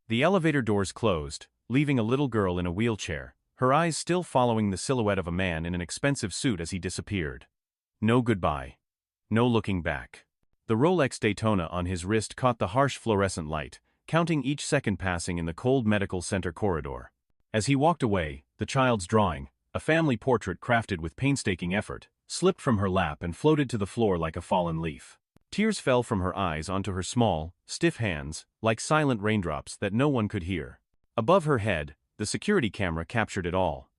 The elevator doors closed, leaving a little girl in a wheelchair, her eyes still following the silhouette of a man in an expensive suit as he disappeared. No goodbye. No looking back. The Rolex Daytona on his wrist caught the harsh fluorescent light, counting each second passing in the cold medical center corridor. As he walked away, the child's drawing, a family portrait crafted with painstaking effort, slipped from her lap and floated to the floor like a fallen leaf. Tears fell from her eyes onto her small, stiff hands, like silent raindrops that no one could hear. Above her head, the security camera captured it all.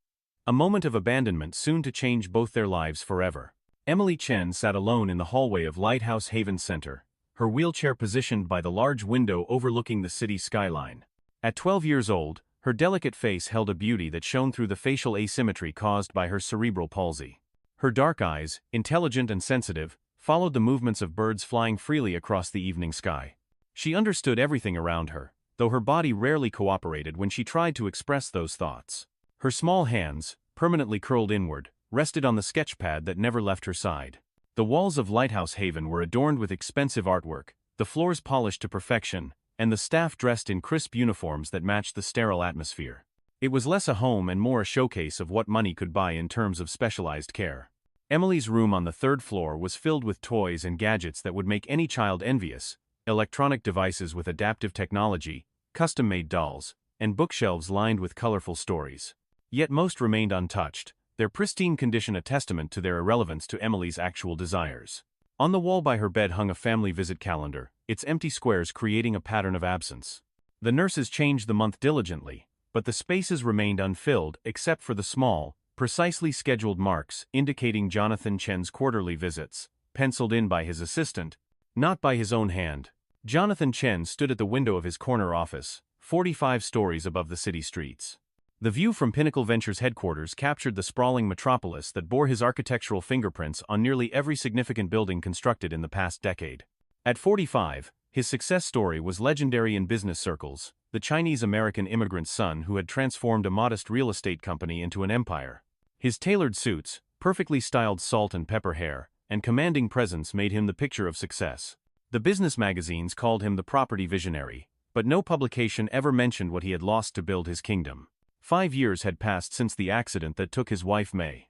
A moment of abandonment soon to change both their lives forever. Emily Chen sat alone in the hallway of Lighthouse Haven Center, her wheelchair positioned by the large window overlooking the city skyline. At 12 years old, her delicate face held a beauty that shone through the facial asymmetry caused by her cerebral palsy. Her dark eyes, intelligent and sensitive, followed the movements of birds flying freely across the evening sky. She understood everything around her, though her body rarely cooperated when she tried to express those thoughts. Her small hands, permanently curled inward, rested on the sketchpad that never left her side. The walls of Lighthouse Haven were adorned with expensive artwork, the floors polished to perfection, and the staff dressed in crisp uniforms that matched the sterile atmosphere. It was less a home and more a showcase of what money could buy in terms of specialized care. Emily's room on the third floor was filled with toys and gadgets that would make any child envious: electronic devices with adaptive technology, custom-made dolls, and bookshelves lined with colorful stories. Yet most remained untouched, their pristine condition a testament to their irrelevance to Emily's actual desires. On the wall by her bed hung a family visit calendar, its empty squares creating a pattern of absence. The nurses changed the month diligently, but the spaces remained unfilled except for the small, precisely scheduled marks indicating Jonathan Chen's quarterly visits, penciled in by his assistant, not by his own hand. Jonathan Chen stood at the window of his corner office, 45 stories above the city streets. The view from Pinnacle Ventures headquarters captured the sprawling metropolis that bore his architectural fingerprints on nearly every significant building constructed in the past decade. At 45, his success story was legendary in business circles, the Chinese-American immigrant's son who had transformed a modest real estate company into an empire. His tailored suits, perfectly styled salt and pepper hair, and commanding presence made him the picture of success. The business magazines called him the property visionary, but no publication ever mentioned what he had lost to build his kingdom. 5 years had passed since the accident that took his wife May.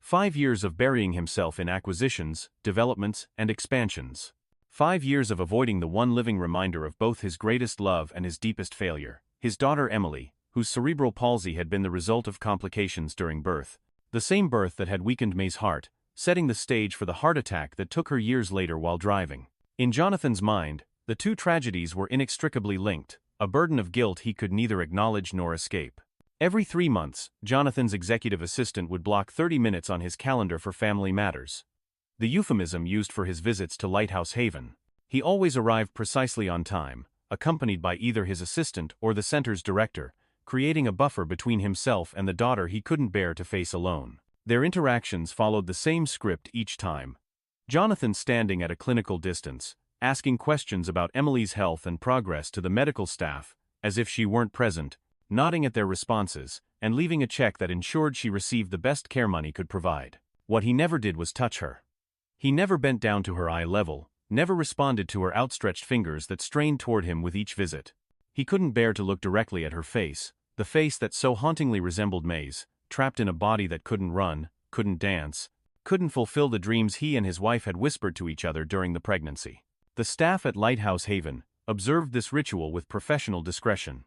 5 years of burying himself in acquisitions, developments, and expansions. 5 years of avoiding the one living reminder of both his greatest love and his deepest failure, his daughter Emily, whose cerebral palsy had been the result of complications during birth, the same birth that had weakened May's heart, setting the stage for the heart attack that took her years later while driving. In Jonathan's mind, the two tragedies were inextricably linked, a burden of guilt he could neither acknowledge nor escape. Every 3 months, Jonathan's executive assistant would block 30 minutes on his calendar for family matters. The euphemism used for his visits to Lighthouse Haven. He always arrived precisely on time, accompanied by either his assistant or the center's director, creating a buffer between himself and the daughter he couldn't bear to face alone. Their interactions followed the same script each time. Jonathan standing at a clinical distance, asking questions about Emily's health and progress to the medical staff, as if she weren't present, nodding at their responses, and leaving a check that ensured she received the best care money could provide. What he never did was touch her. He never bent down to her eye level, never responded to her outstretched fingers that strained toward him with each visit. He couldn't bear to look directly at her face, the face that so hauntingly resembled May's, trapped in a body that couldn't run, couldn't dance, couldn't fulfill the dreams he and his wife had whispered to each other during the pregnancy. The staff at Lighthouse Haven observed this ritual with professional discretion.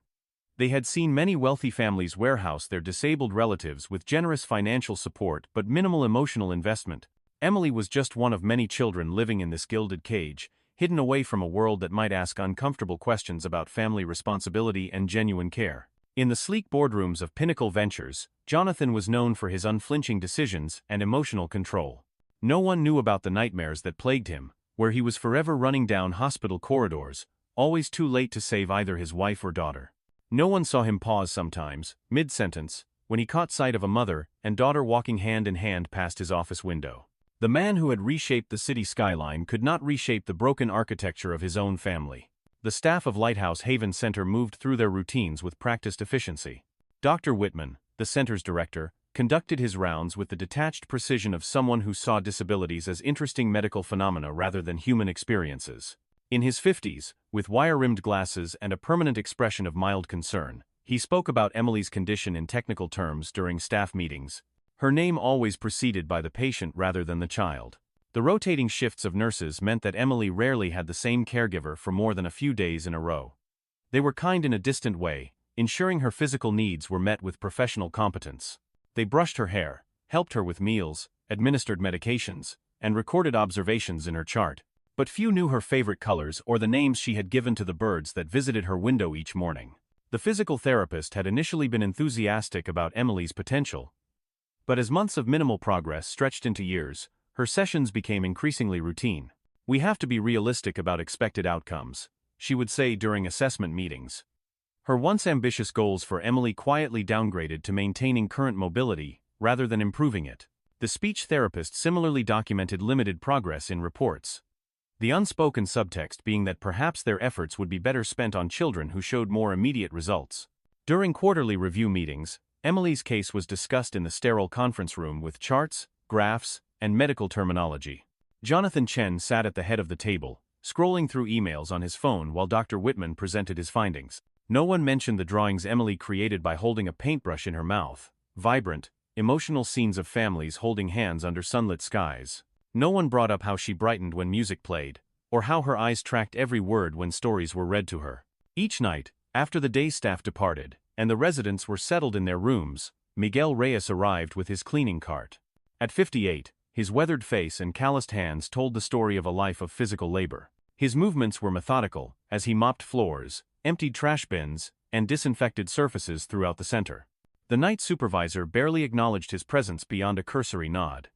They had seen many wealthy families warehouse their disabled relatives with generous financial support but minimal emotional investment. Emily was just one of many children living in this gilded cage, hidden away from a world that might ask uncomfortable questions about family responsibility and genuine care. In the sleek boardrooms of Pinnacle Ventures, Jonathan was known for his unflinching decisions and emotional control. No one knew about the nightmares that plagued him, where he was forever running down hospital corridors, always too late to save either his wife or daughter. No one saw him pause sometimes, mid-sentence, when he caught sight of a mother and daughter walking hand in hand past his office window. The man who had reshaped the city skyline could not reshape the broken architecture of his own family. The staff of Lighthouse Haven Center moved through their routines with practiced efficiency. Dr. Whitman, the center's director, conducted his rounds with the detached precision of someone who saw disabilities as interesting medical phenomena rather than human experiences. In his 50s, with wire-rimmed glasses and a permanent expression of mild concern, he spoke about Emily's condition in technical terms during staff meetings, her name always preceded by the patient rather than the child. The rotating shifts of nurses meant that Emily rarely had the same caregiver for more than a few days in a row. They were kind in a distant way, ensuring her physical needs were met with professional competence. They brushed her hair, helped her with meals, administered medications, and recorded observations in her chart. But few knew her favorite colors or the names she had given to the birds that visited her window each morning. The physical therapist had initially been enthusiastic about Emily's potential, but as months of minimal progress stretched into years, her sessions became increasingly routine. "We have to be realistic about expected outcomes," she would say during assessment meetings. Her once ambitious goals for Emily quietly downgraded to maintaining current mobility rather than improving it. The speech therapist similarly documented limited progress in reports, the unspoken subtext being that perhaps their efforts would be better spent on children who showed more immediate results. During quarterly review meetings, Emily's case was discussed in the sterile conference room with charts, graphs, and medical terminology. Jonathan Chen sat at the head of the table, scrolling through emails on his phone while Dr. Whitman presented his findings. No one mentioned the drawings Emily created by holding a paintbrush in her mouth, vibrant, emotional scenes of families holding hands under sunlit skies. No one brought up how she brightened when music played, or how her eyes tracked every word when stories were read to her. Each night, after the day staff departed, and the residents were settled in their rooms, Miguel Reyes arrived with his cleaning cart. At 58, his weathered face and calloused hands told the story of a life of physical labor. His movements were methodical, as he mopped floors, emptied trash bins, and disinfected surfaces throughout the center. The night supervisor barely acknowledged his presence beyond a cursory nod.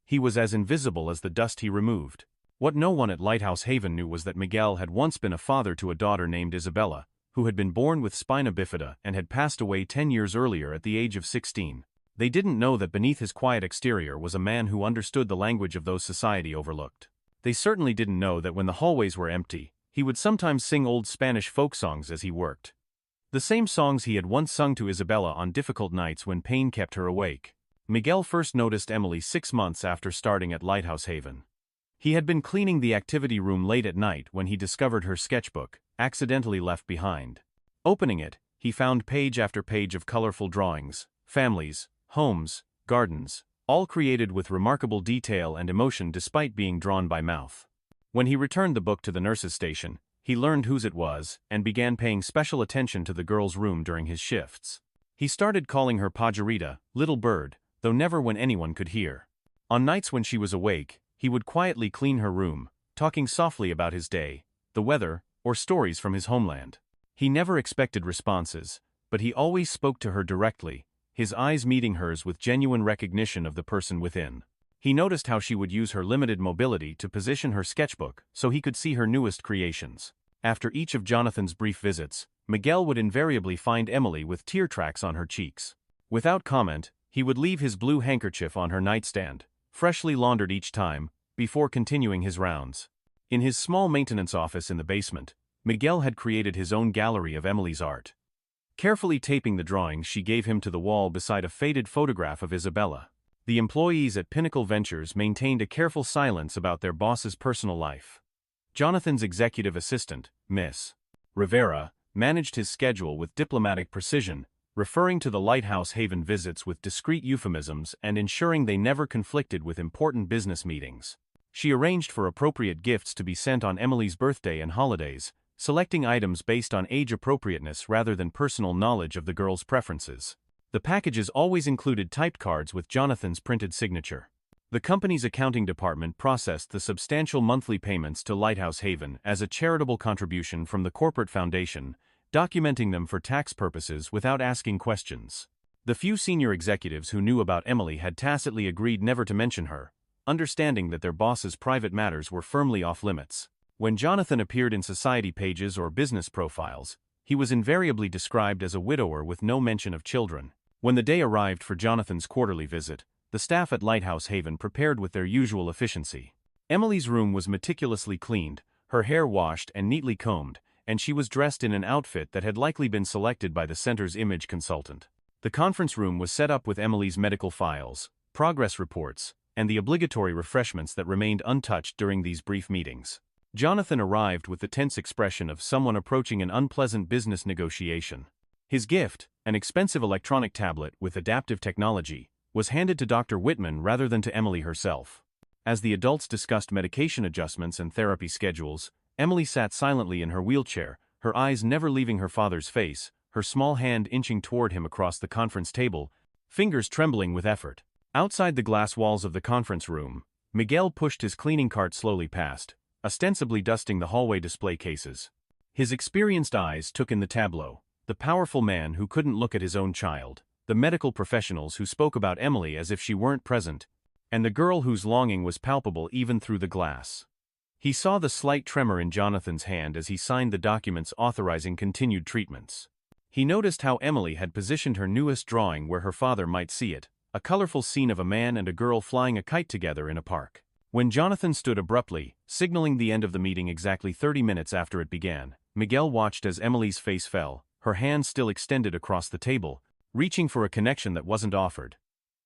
He was as invisible as the dust he removed. What no one at Lighthouse Haven knew was that Miguel had once been a father to a daughter named Isabella, who had been born with spina bifida and had passed away 10 years earlier at the age of 16. They didn't know that beneath his quiet exterior was a man who understood the language of those society overlooked. They certainly didn't know that when the hallways were empty, he would sometimes sing old Spanish folk songs as he worked. The same songs he had once sung to Isabella on difficult nights when pain kept her awake. Miguel first noticed Emily 6 months after starting at Lighthouse Haven. He had been cleaning the activity room late at night when he discovered her sketchbook, accidentally left behind. Opening it, he found page after page of colorful drawings, families, homes, gardens, all created with remarkable detail and emotion despite being drawn by mouth. When he returned the book to the nurse's station, he learned whose it was and began paying special attention to the girl's room during his shifts. He started calling her Pajarita, little bird, though never when anyone could hear. On nights when she was awake, he would quietly clean her room, talking softly about his day, the weather, or stories from his homeland. He never expected responses, but he always spoke to her directly, his eyes meeting hers with genuine recognition of the person within. He noticed how she would use her limited mobility to position her sketchbook so he could see her newest creations. After each of Jonathan's brief visits, Miguel would invariably find Emily with tear tracks on her cheeks. Without comment, he would leave his blue handkerchief on her nightstand, freshly laundered each time, before continuing his rounds. In his small maintenance office in the basement, Miguel had created his own gallery of Emily's art. Carefully taping the drawings she gave him to the wall beside a faded photograph of Isabella. The employees at Pinnacle Ventures maintained a careful silence about their boss's personal life. Jonathan's executive assistant, Miss Rivera, managed his schedule with diplomatic precision, referring to the Lighthouse Haven visits with discreet euphemisms and ensuring they never conflicted with important business meetings. She arranged for appropriate gifts to be sent on Emily's birthday and holidays, selecting items based on age appropriateness rather than personal knowledge of the girl's preferences. The packages always included typed cards with Jonathan's printed signature. The company's accounting department processed the substantial monthly payments to Lighthouse Haven as a charitable contribution from the corporate foundation, documenting them for tax purposes without asking questions. The few senior executives who knew about Emily had tacitly agreed never to mention her, understanding that their boss's private matters were firmly off limits. When Jonathan appeared in society pages or business profiles, he was invariably described as a widower with no mention of children. When the day arrived for Jonathan's quarterly visit, the staff at Lighthouse Haven prepared with their usual efficiency. Emily's room was meticulously cleaned, her hair washed and neatly combed, and she was dressed in an outfit that had likely been selected by the center's image consultant. The conference room was set up with Emily's medical files, progress reports, and the obligatory refreshments that remained untouched during these brief meetings. Jonathan arrived with the tense expression of someone approaching an unpleasant business negotiation. His gift, an expensive electronic tablet with adaptive technology, was handed to Dr. Whitman rather than to Emily herself. As the adults discussed medication adjustments and therapy schedules, Emily sat silently in her wheelchair, her eyes never leaving her father's face, her small hand inching toward him across the conference table, fingers trembling with effort. Outside the glass walls of the conference room, Miguel pushed his cleaning cart slowly past, ostensibly dusting the hallway display cases. His experienced eyes took in the tableau, the powerful man who couldn't look at his own child, the medical professionals who spoke about Emily as if she weren't present, and the girl whose longing was palpable even through the glass. He saw the slight tremor in Jonathan's hand as he signed the documents authorizing continued treatments. He noticed how Emily had positioned her newest drawing where her father might see it, a colorful scene of a man and a girl flying a kite together in a park. When Jonathan stood abruptly, signaling the end of the meeting exactly 30 minutes after it began, Miguel watched as Emily's face fell, her hand still extended across the table, reaching for a connection that wasn't offered.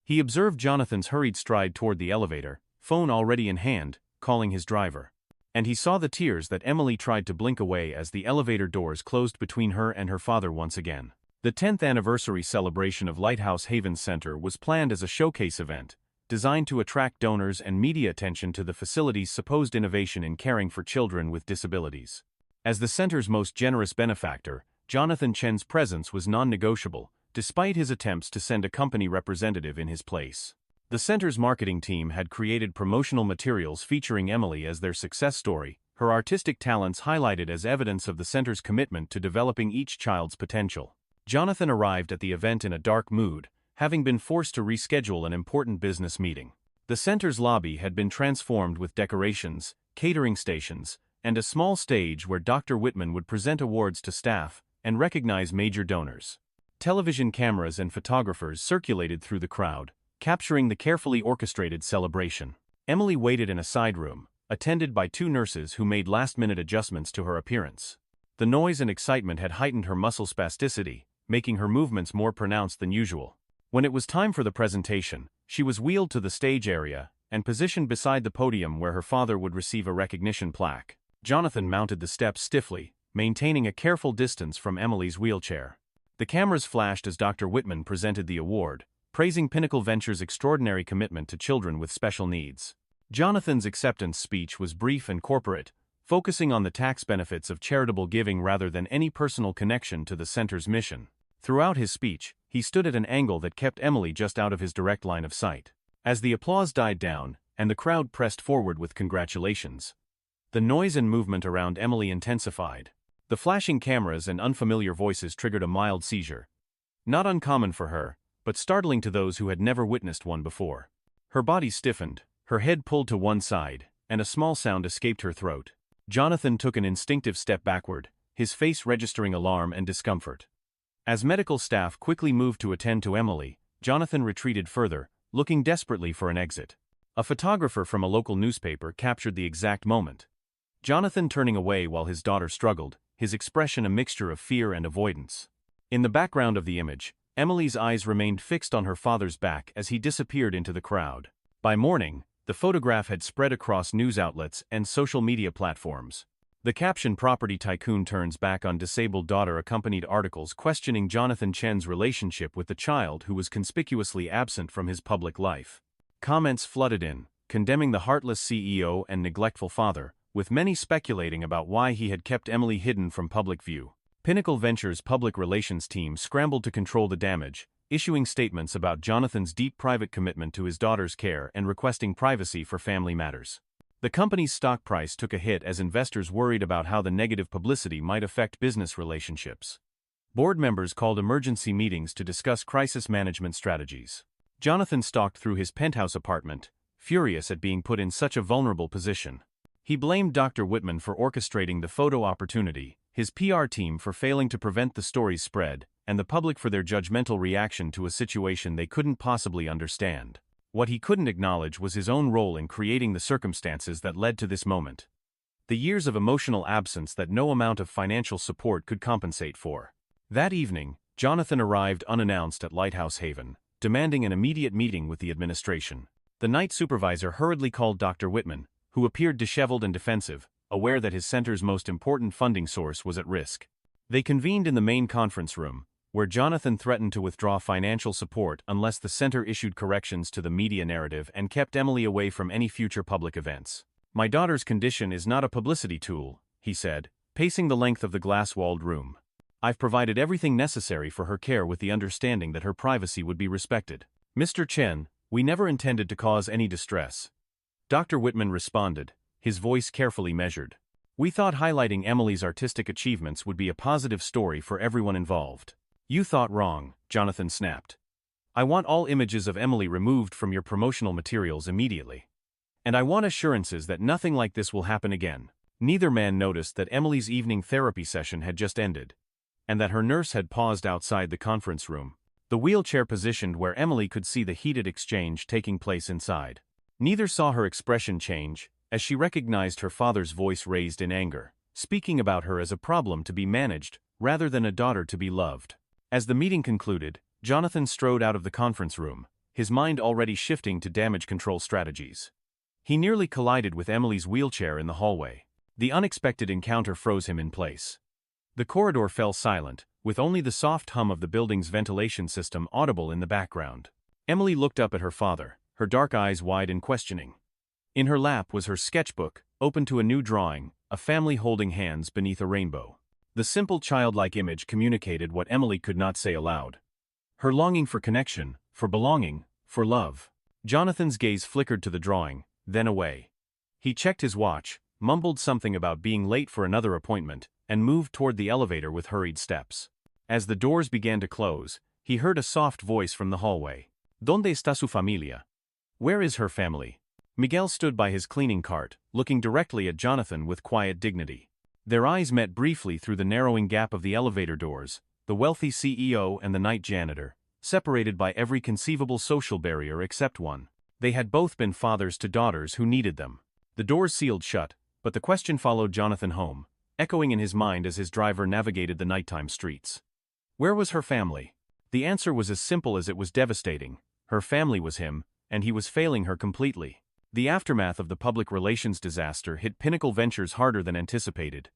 He observed Jonathan's hurried stride toward the elevator, phone already in hand, calling his driver. And he saw the tears that Emily tried to blink away as the elevator doors closed between her and her father once again. The 10th anniversary celebration of Lighthouse Haven Center was planned as a showcase event, designed to attract donors and media attention to the facility's supposed innovation in caring for children with disabilities. As the center's most generous benefactor, Jonathan Chen's presence was non-negotiable, despite his attempts to send a company representative in his place. The center's marketing team had created promotional materials featuring Emily as their success story, her artistic talents highlighted as evidence of the center's commitment to developing each child's potential. Jonathan arrived at the event in a dark mood, having been forced to reschedule an important business meeting. The center's lobby had been transformed with decorations, catering stations, and a small stage where Dr. Whitman would present awards to staff and recognize major donors. Television cameras and photographers circulated through the crowd, capturing the carefully orchestrated celebration. Emily waited in a side room, attended by two nurses who made last-minute adjustments to her appearance. The noise and excitement had heightened her muscle spasticity, making her movements more pronounced than usual. When it was time for the presentation, she was wheeled to the stage area and positioned beside the podium where her father would receive a recognition plaque. Jonathan mounted the steps stiffly, maintaining a careful distance from Emily's wheelchair. The cameras flashed as Dr. Whitman presented the award, praising Pinnacle Ventures' extraordinary commitment to children with special needs. Jonathan's acceptance speech was brief and corporate, focusing on the tax benefits of charitable giving rather than any personal connection to the center's mission. Throughout his speech, he stood at an angle that kept Emily just out of his direct line of sight. As the applause died down, and the crowd pressed forward with congratulations, the noise and movement around Emily intensified. The flashing cameras and unfamiliar voices triggered a mild seizure. Not uncommon for her, but startling to those who had never witnessed one before. Her body stiffened, her head pulled to one side, and a small sound escaped her throat. Jonathan took an instinctive step backward, his face registering alarm and discomfort. As medical staff quickly moved to attend to Emily, Jonathan retreated further, looking desperately for an exit. A photographer from a local newspaper captured the exact moment. Jonathan turning away while his daughter struggled, his expression a mixture of fear and avoidance. In the background of the image, Emily's eyes remained fixed on her father's back as he disappeared into the crowd. By morning, the photograph had spread across news outlets and social media platforms. The caption "Property Tycoon Turns Back on Disabled Daughter" accompanied articles questioning Jonathan Chen's relationship with the child who was conspicuously absent from his public life. Comments flooded in, condemning the heartless CEO and neglectful father, with many speculating about why he had kept Emily hidden from public view. Pinnacle Ventures' public relations team scrambled to control the damage, issuing statements about Jonathan's deep private commitment to his daughter's care and requesting privacy for family matters. The company's stock price took a hit as investors worried about how the negative publicity might affect business relationships. Board members called emergency meetings to discuss crisis management strategies. Jonathan stalked through his penthouse apartment, furious at being put in such a vulnerable position. He blamed Dr. Whitman for orchestrating the photo opportunity, his PR team for failing to prevent the story's spread, and the public for their judgmental reaction to a situation they couldn't possibly understand. What he couldn't acknowledge was his own role in creating the circumstances that led to this moment. The years of emotional absence that no amount of financial support could compensate for. That evening, Jonathan arrived unannounced at Lighthouse Haven, demanding an immediate meeting with the administration. The night supervisor hurriedly called Dr. Whitman, who appeared disheveled and defensive, aware that his center's most important funding source was at risk. They convened in the main conference room, where Jonathan threatened to withdraw financial support unless the center issued corrections to the media narrative and kept Emily away from any future public events. "My daughter's condition is not a publicity tool," he said, pacing the length of the glass-walled room. "I've provided everything necessary for her care with the understanding that her privacy would be respected. Mr. Chen, we never intended to cause any distress." Dr. Whitman responded, his voice carefully measured. "We thought highlighting Emily's artistic achievements would be a positive story for everyone involved." "You thought wrong," Jonathan snapped. "I want all images of Emily removed from your promotional materials immediately. And I want assurances that nothing like this will happen again." Neither man noticed that Emily's evening therapy session had just ended, and that her nurse had paused outside the conference room, the wheelchair positioned where Emily could see the heated exchange taking place inside. Neither saw her expression change, as she recognized her father's voice raised in anger, speaking about her as a problem to be managed, rather than a daughter to be loved. As the meeting concluded, Jonathan strode out of the conference room, his mind already shifting to damage control strategies. He nearly collided with Emily's wheelchair in the hallway. The unexpected encounter froze him in place. The corridor fell silent, with only the soft hum of the building's ventilation system audible in the background. Emily looked up at her father, her dark eyes wide and questioning. In her lap was her sketchbook, open to a new drawing, a family holding hands beneath a rainbow. The simple childlike image communicated what Emily could not say aloud. Her longing for connection, for belonging, for love. Jonathan's gaze flickered to the drawing, then away. He checked his watch, mumbled something about being late for another appointment, and moved toward the elevator with hurried steps. As the doors began to close, he heard a soft voice from the hallway. "¿Dónde está su familia?" "Where is her family?" Miguel stood by his cleaning cart, looking directly at Jonathan with quiet dignity. Their eyes met briefly through the narrowing gap of the elevator doors, the wealthy CEO and the night janitor, separated by every conceivable social barrier except one. They had both been fathers to daughters who needed them. The doors sealed shut, but the question followed Jonathan home, echoing in his mind as his driver navigated the nighttime streets. Where was her family? The answer was as simple as it was devastating. Her family was him, and he was failing her completely. The aftermath of the public relations disaster hit Pinnacle Ventures harder than anticipated.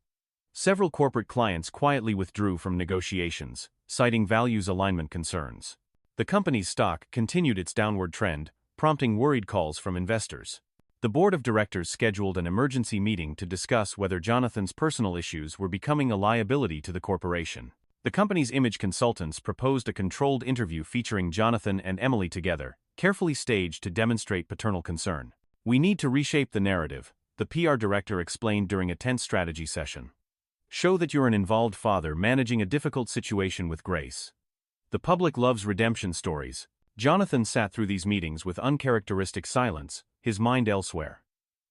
Several corporate clients quietly withdrew from negotiations, citing values alignment concerns. The company's stock continued its downward trend, prompting worried calls from investors. The board of directors scheduled an emergency meeting to discuss whether Jonathan's personal issues were becoming a liability to the corporation. The company's image consultants proposed a controlled interview featuring Jonathan and Emily together, carefully staged to demonstrate paternal concern. "We need to reshape the narrative," the PR director explained during a tense strategy session. "Show that you're an involved father managing a difficult situation with grace." The public loves redemption stories. Jonathan sat through these meetings with uncharacteristic silence, his mind elsewhere.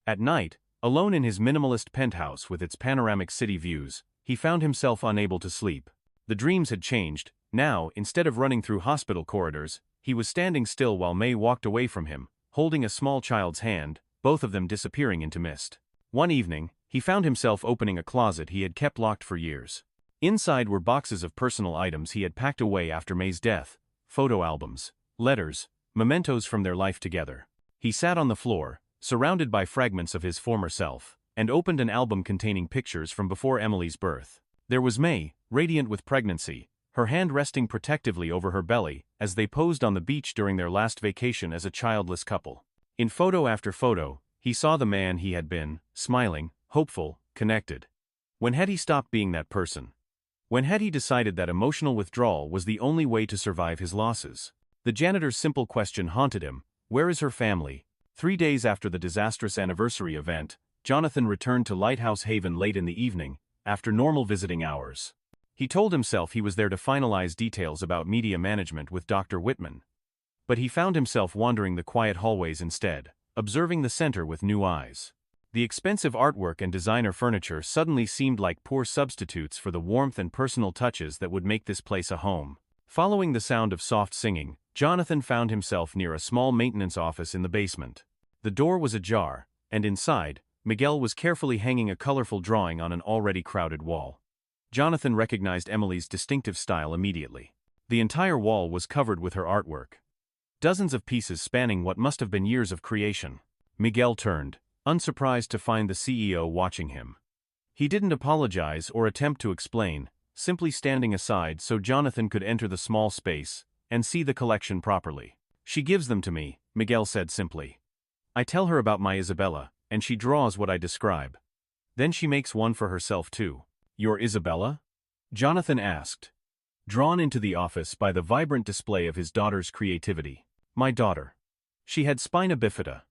At night, alone in his minimalist penthouse with its panoramic city views, he found himself unable to sleep. The dreams had changed. Now, instead of running through hospital corridors, he was standing still while May walked away from him, holding a small child's hand, both of them disappearing into mist. One evening, he found himself opening a closet he had kept locked for years. Inside were boxes of personal items he had packed away after May's death, photo albums, letters, mementos from their life together. He sat on the floor, surrounded by fragments of his former self, and opened an album containing pictures from before Emily's birth. There was May, radiant with pregnancy, her hand resting protectively over her belly as they posed on the beach during their last vacation as a childless couple. In photo after photo, he saw the man he had been, smiling, hopeful, connected. When had he stopped being that person? When had he decided that emotional withdrawal was the only way to survive his losses? The janitor's simple question haunted him: where is her family? 3 days after the disastrous anniversary event, Jonathan returned to Lighthouse Haven late in the evening, after normal visiting hours. He told himself he was there to finalize details about media management with Dr. Whitman. But he found himself wandering the quiet hallways instead, observing the center with new eyes. The expensive artwork and designer furniture suddenly seemed like poor substitutes for the warmth and personal touches that would make this place a home. Following the sound of soft singing, Jonathan found himself near a small maintenance office in the basement. The door was ajar, and inside, Miguel was carefully hanging a colorful drawing on an already crowded wall. Jonathan recognized Emily's distinctive style immediately. The entire wall was covered with her artwork. Dozens of pieces spanning what must have been years of creation. Miguel turned, unsurprised to find the CEO watching him. He didn't apologize or attempt to explain, simply standing aside so Jonathan could enter the small space and see the collection properly. She gives them to me, Miguel said simply. I tell her about my Isabella, and she draws what I describe. Then she makes one for herself too. Your Isabella? Jonathan asked, drawn into the office by the vibrant display of his daughter's creativity. My daughter. She had spina bifida.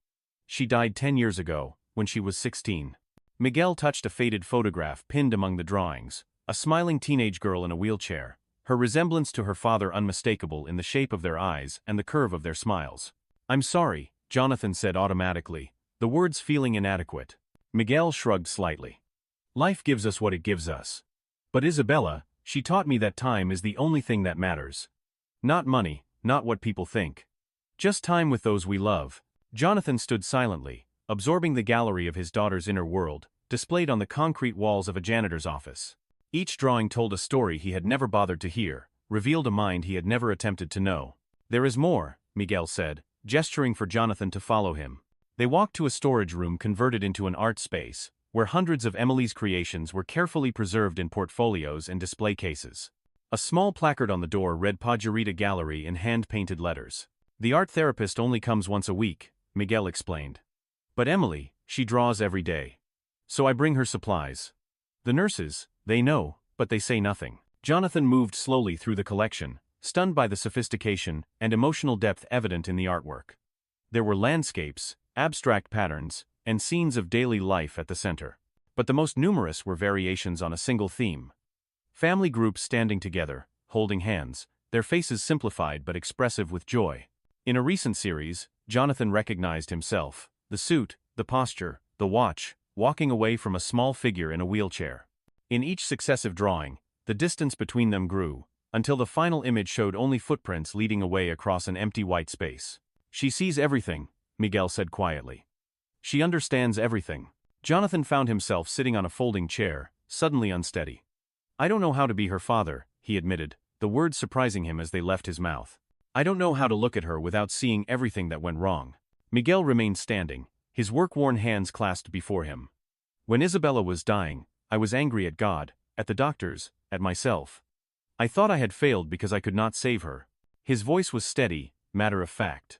She died 10 years ago, when she was 16. Miguel touched a faded photograph pinned among the drawings, a smiling teenage girl in a wheelchair, her resemblance to her father unmistakable in the shape of their eyes and the curve of their smiles. I'm sorry, Jonathan said automatically, the words feeling inadequate. Miguel shrugged slightly. Life gives us what it gives us. But Isabella, she taught me that time is the only thing that matters. Not money, not what people think. Just time with those we love. Jonathan stood silently, absorbing the gallery of his daughter's inner world, displayed on the concrete walls of a janitor's office. Each drawing told a story he had never bothered to hear, revealed a mind he had never attempted to know. There is more, Miguel said, gesturing for Jonathan to follow him. They walked to a storage room converted into an art space, where hundreds of Emily's creations were carefully preserved in portfolios and display cases. A small placard on the door read Pajarita Gallery in hand-painted letters. The art therapist only comes once a week, Miguel explained. But Emily, she draws every day. So I bring her supplies. The nurses, they know, but they say nothing. Jonathan moved slowly through the collection, stunned by the sophistication and emotional depth evident in the artwork. There were landscapes, abstract patterns, and scenes of daily life at the center. But the most numerous were variations on a single theme. Family groups standing together, holding hands, their faces simplified but expressive with joy. In a recent series, Jonathan recognized himself, the suit, the posture, the watch, walking away from a small figure in a wheelchair. In each successive drawing, the distance between them grew, until the final image showed only footprints leading away across an empty white space. She sees everything, Miguel said quietly. She understands everything. Jonathan found himself sitting on a folding chair, suddenly unsteady. I don't know how to be her father, he admitted, the words surprising him as they left his mouth. I don't know how to look at her without seeing everything that went wrong. Miguel remained standing, his work-worn hands clasped before him. When Isabella was dying, I was angry at God, at the doctors, at myself. I thought I had failed because I could not save her. His voice was steady, matter of fact.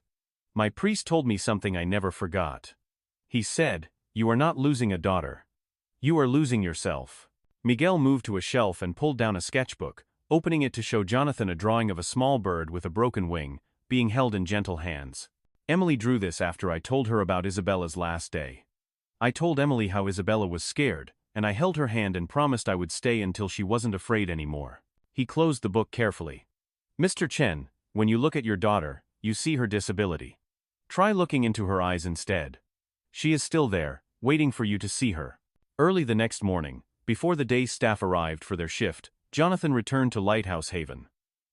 My priest told me something I never forgot. He said, you are not losing a daughter. You are losing yourself. Miguel moved to a shelf and pulled down a sketchbook, opening it to show Jonathan a drawing of a small bird with a broken wing, being held in gentle hands. Emily drew this after I told her about Isabella's last day. I told Emily how Isabella was scared, and I held her hand and promised I would stay until she wasn't afraid anymore. He closed the book carefully. Mr. Chen, when you look at your daughter, you see her disability. Try looking into her eyes instead. She is still there, waiting for you to see her. Early the next morning, before the day's staff arrived for their shift, Jonathan returned to Lighthouse Haven.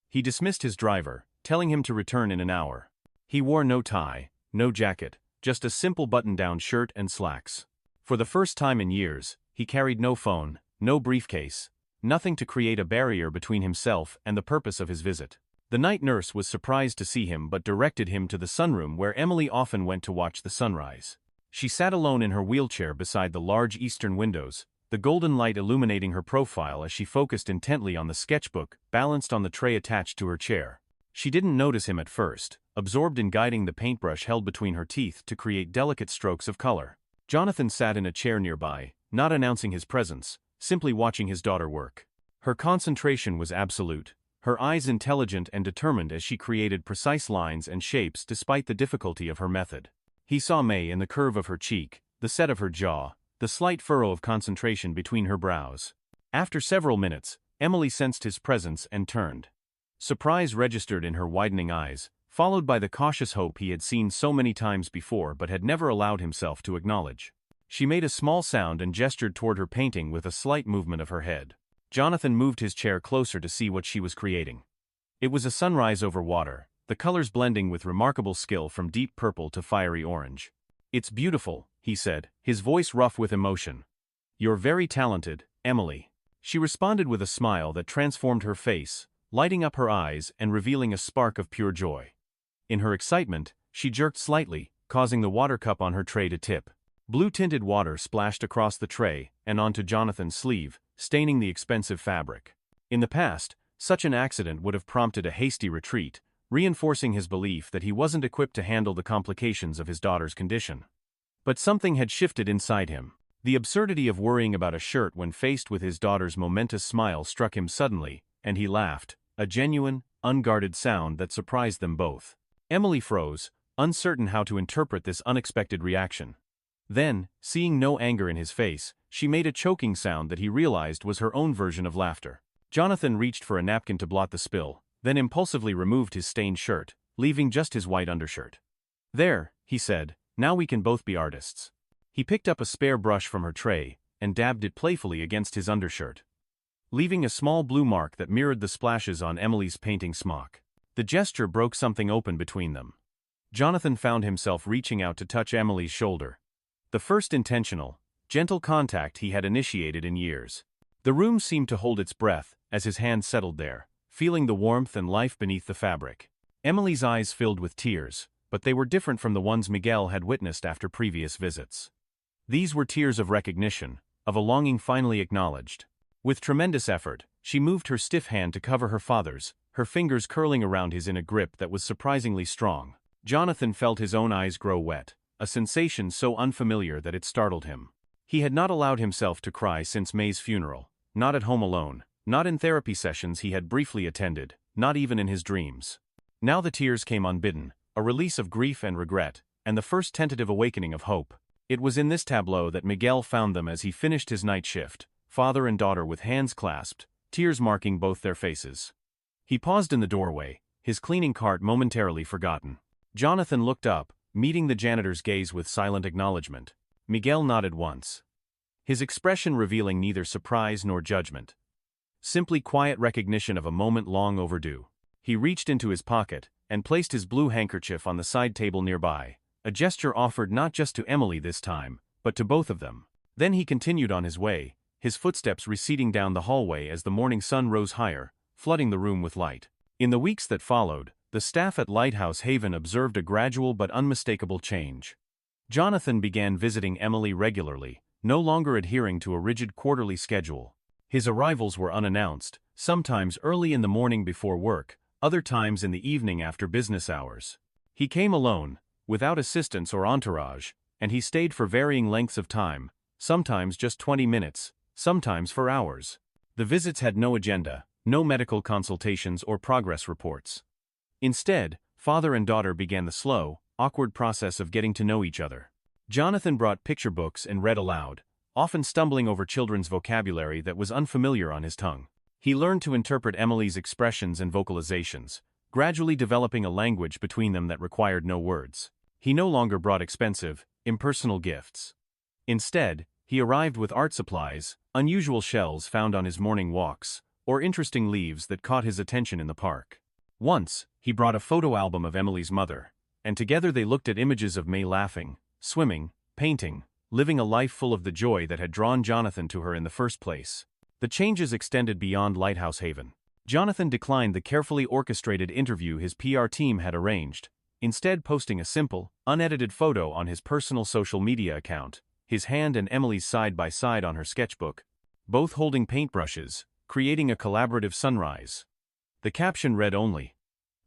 He dismissed his driver, telling him to return in an hour. He wore no tie, no jacket, just a simple button-down shirt and slacks. For the first time in years, he carried no phone, no briefcase, nothing to create a barrier between himself and the purpose of his visit. The night nurse was surprised to see him but directed him to the sunroom where Emily often went to watch the sunrise. She sat alone in her wheelchair beside the large eastern windows, the golden light illuminating her profile as she focused intently on the sketchbook balanced on the tray attached to her chair. She didn't notice him at first, absorbed in guiding the paintbrush held between her teeth to create delicate strokes of color. Jonathan sat in a chair nearby, not announcing his presence, simply watching his daughter work. Her concentration was absolute, her eyes intelligent and determined as she created precise lines and shapes despite the difficulty of her method. He saw May in the curve of her cheek, the set of her jaw, the slight furrow of concentration between her brows. After several minutes, Emily sensed his presence and turned. Surprise registered in her widening eyes, followed by the cautious hope he had seen so many times before but had never allowed himself to acknowledge. She made a small sound and gestured toward her painting with a slight movement of her head. Jonathan moved his chair closer to see what she was creating. It was a sunrise over water, the colors blending with remarkable skill from deep purple to fiery orange. It's beautiful, he said, his voice rough with emotion. You're very talented, Emily. She responded with a smile that transformed her face, lighting up her eyes and revealing a spark of pure joy. In her excitement, she jerked slightly, causing the water cup on her tray to tip. Blue-tinted water splashed across the tray and onto Jonathan's sleeve, staining the expensive fabric. In the past, such an accident would have prompted a hasty retreat, reinforcing his belief that he wasn't equipped to handle the complications of his daughter's condition. But something had shifted inside him. The absurdity of worrying about a shirt when faced with his daughter's momentous smile struck him suddenly, and he laughed, a genuine, unguarded sound that surprised them both. Emily froze, uncertain how to interpret this unexpected reaction. Then, seeing no anger in his face, she made a choking sound that he realized was her own version of laughter. Jonathan reached for a napkin to blot the spill, then impulsively removed his stained shirt, leaving just his white undershirt. "There," he said, "now we can both be artists." He picked up a spare brush from her tray and dabbed it playfully against his undershirt, leaving a small blue mark that mirrored the splashes on Emily's painting smock. The gesture broke something open between them. Jonathan found himself reaching out to touch Emily's shoulder. The first intentional, gentle contact he had initiated in years. The room seemed to hold its breath as his hand settled there, feeling the warmth and life beneath the fabric. Emily's eyes filled with tears, but they were different from the ones Miguel had witnessed after previous visits. These were tears of recognition, of a longing finally acknowledged. With tremendous effort, she moved her stiff hand to cover her father's, her fingers curling around his in a grip that was surprisingly strong. Jonathan felt his own eyes grow wet, a sensation so unfamiliar that it startled him. He had not allowed himself to cry since May's funeral, not at home alone, not in therapy sessions he had briefly attended, not even in his dreams. Now the tears came unbidden, a release of grief and regret, and the first tentative awakening of hope. It was in this tableau that Miguel found them as he finished his night shift, father and daughter with hands clasped, tears marking both their faces. He paused in the doorway, his cleaning cart momentarily forgotten. Jonathan looked up, meeting the janitor's gaze with silent acknowledgement. Miguel nodded once, his expression revealing neither surprise nor judgment. Simply quiet recognition of a moment long overdue. He reached into his pocket and placed his blue handkerchief on the side table nearby, a gesture offered not just to Emily this time, but to both of them. Then he continued on his way, his footsteps receding down the hallway as the morning sun rose higher, flooding the room with light. In the weeks that followed, the staff at Lighthouse Haven observed a gradual but unmistakable change. Jonathan began visiting Emily regularly, no longer adhering to a rigid quarterly schedule. His arrivals were unannounced, sometimes early in the morning before work, other times in the evening after business hours. He came alone, without assistance or entourage, and he stayed for varying lengths of time, sometimes just 20 minutes, sometimes for hours. The visits had no agenda, no medical consultations or progress reports. Instead, father and daughter began the slow, awkward process of getting to know each other. Jonathan brought picture books and read aloud, often stumbling over children's vocabulary that was unfamiliar on his tongue. He learned to interpret Emily's expressions and vocalizations, gradually developing a language between them that required no words. He no longer brought expensive, impersonal gifts. Instead, he arrived with art supplies, unusual shells found on his morning walks, or interesting leaves that caught his attention in the park. Once, he brought a photo album of Emily's mother, and together they looked at images of May laughing, swimming, painting, living a life full of the joy that had drawn Jonathan to her in the first place. The changes extended beyond Lighthouse Haven. Jonathan declined the carefully orchestrated interview his PR team had arranged, instead posting a simple, unedited photo on his personal social media account, his hand and Emily's side by side on her sketchbook, both holding paintbrushes, creating a collaborative sunrise. The caption read only,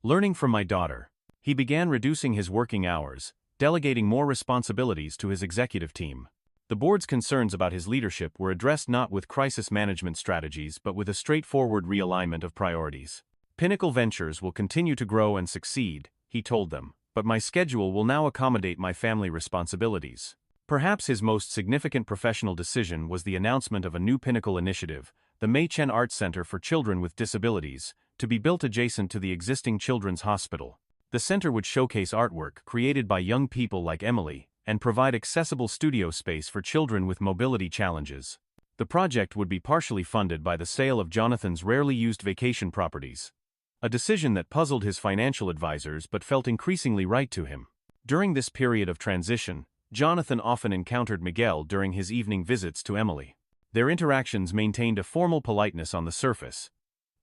"Learning from my daughter." He began reducing his working hours, delegating more responsibilities to his executive team. The board's concerns about his leadership were addressed not with crisis management strategies but with a straightforward realignment of priorities. "Pinnacle Ventures will continue to grow and succeed," he told them, "but my schedule will now accommodate my family responsibilities." Perhaps his most significant professional decision was the announcement of a new Pinnacle initiative, the Mei Chen Art Center for Children with Disabilities, to be built adjacent to the existing Children's Hospital. The center would showcase artwork created by young people like Emily, and provide accessible studio space for children with mobility challenges. The project would be partially funded by the sale of Jonathan's rarely used vacation properties. A decision that puzzled his financial advisors but felt increasingly right to him. During this period of transition, Jonathan often encountered Miguel during his evening visits to Emily. Their interactions maintained a formal politeness on the surface,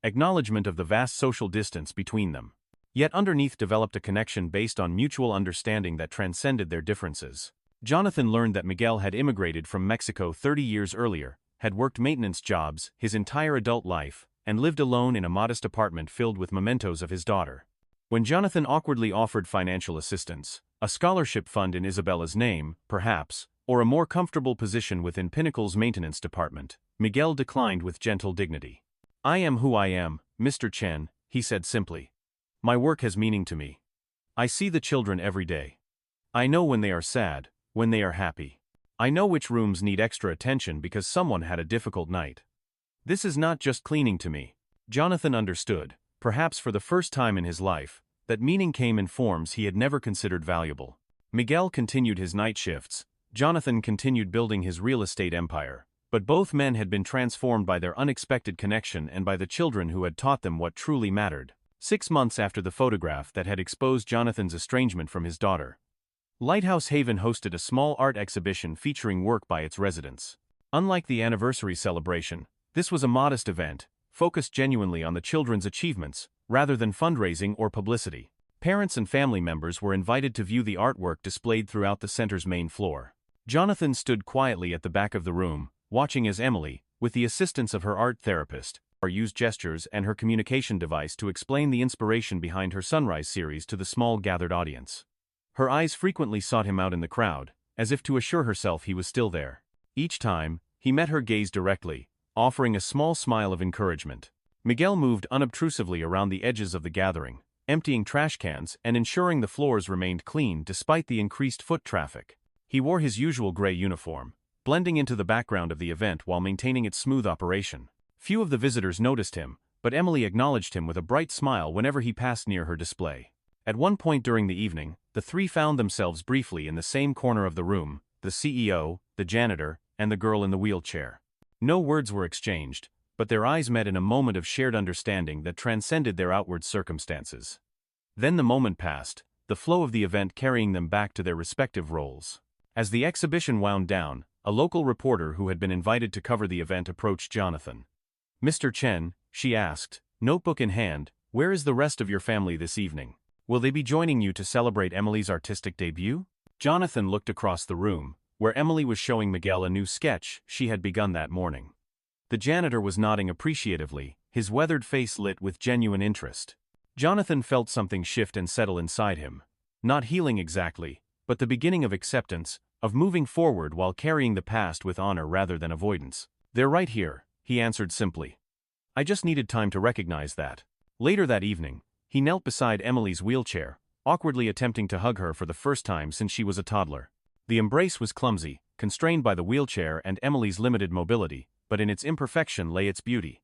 acknowledgement of the vast social distance between them. Yet underneath developed a connection based on mutual understanding that transcended their differences. Jonathan learned that Miguel had immigrated from Mexico 30 years earlier, had worked maintenance jobs his entire adult life, and lived alone in a modest apartment filled with mementos of his daughter. When Jonathan awkwardly offered financial assistance, a scholarship fund in Isabella's name, perhaps, or a more comfortable position within Pinnacle's maintenance department, Miguel declined with gentle dignity. "I am who I am, Mr. Chen," he said simply. "My work has meaning to me. I see the children every day. I know when they are sad, when they are happy. I know which rooms need extra attention because someone had a difficult night. This is not just cleaning to me." Jonathan understood, perhaps for the first time in his life, that meaning came in forms he had never considered valuable. Miguel continued his night shifts, Jonathan continued building his real estate empire, but both men had been transformed by their unexpected connection and by the children who had taught them what truly mattered. 6 months after the photograph that had exposed Jonathan's estrangement from his daughter, Lighthouse Haven hosted a small art exhibition featuring work by its residents. Unlike the anniversary celebration, this was a modest event, focused genuinely on the children's achievements, rather than fundraising or publicity. Parents and family members were invited to view the artwork displayed throughout the center's main floor. Jonathan stood quietly at the back of the room, watching as Emily, with the assistance of her art therapist, used gestures and her communication device to explain the inspiration behind her Sunrise series to the small gathered audience. Her eyes frequently sought him out in the crowd, as if to assure herself he was still there. Each time, he met her gaze directly, offering a small smile of encouragement. Miguel moved unobtrusively around the edges of the gathering, emptying trash cans and ensuring the floors remained clean despite the increased foot traffic. He wore his usual gray uniform, blending into the background of the event while maintaining its smooth operation. Few of the visitors noticed him, but Emily acknowledged him with a bright smile whenever he passed near her display. At one point during the evening, the three found themselves briefly in the same corner of the room, the CEO, the janitor, and the girl in the wheelchair. No words were exchanged, but their eyes met in a moment of shared understanding that transcended their outward circumstances. Then the moment passed, the flow of the event carrying them back to their respective roles. As the exhibition wound down, a local reporter who had been invited to cover the event approached Jonathan. "Mr. Chen," she asked, notebook in hand, "where is the rest of your family this evening? Will they be joining you to celebrate Emily's artistic debut?" Jonathan looked across the room, where Emily was showing Miguel a new sketch she had begun that morning. The janitor was nodding appreciatively, his weathered face lit with genuine interest. Jonathan felt something shift and settle inside him. Not healing exactly, but the beginning of acceptance, of moving forward while carrying the past with honor rather than avoidance. "They're right here," he answered simply. "I just needed time to recognize that." Later that evening, he knelt beside Emily's wheelchair, awkwardly attempting to hug her for the first time since she was a toddler. The embrace was clumsy, constrained by the wheelchair and Emily's limited mobility, but in its imperfection lay its beauty.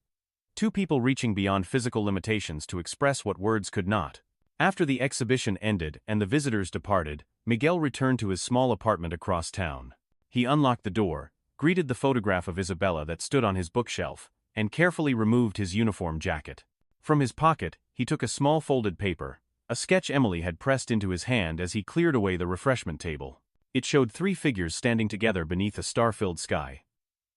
Two people reaching beyond physical limitations to express what words could not. After the exhibition ended and the visitors departed, Miguel returned to his small apartment across town. He unlocked the door, greeted the photograph of Isabella that stood on his bookshelf, and carefully removed his uniform jacket. From his pocket, he took a small folded paper, a sketch Emily had pressed into his hand as he cleared away the refreshment table. It showed 3 figures standing together beneath a star-filled sky.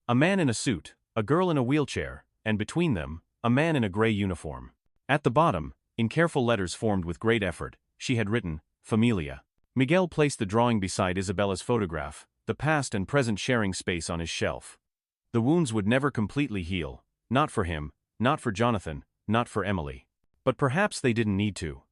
A man in a suit, a girl in a wheelchair, and between them, a man in a gray uniform. At the bottom, in careful letters formed with great effort, she had written, "Familia." Miguel placed the drawing beside Isabella's photograph, the past and present sharing space on his shelf. The wounds would never completely heal, not for him, not for Jonathan, not for Emily. But perhaps they didn't need to.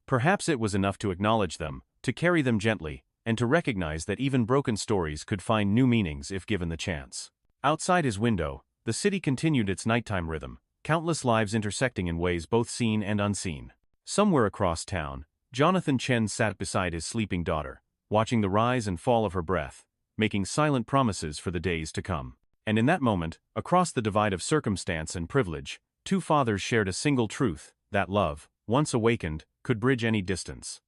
Perhaps it was enough to acknowledge them, to carry them gently, and to recognize that even broken stories could find new meanings if given the chance. Outside his window, the city continued its nighttime rhythm, countless lives intersecting in ways both seen and unseen. Somewhere across town, Jonathan Chen sat beside his sleeping daughter, watching the rise and fall of her breath, making silent promises for the days to come. And in that moment, across the divide of circumstance and privilege, two fathers shared a single truth, that love, once awakened, could bridge any distance.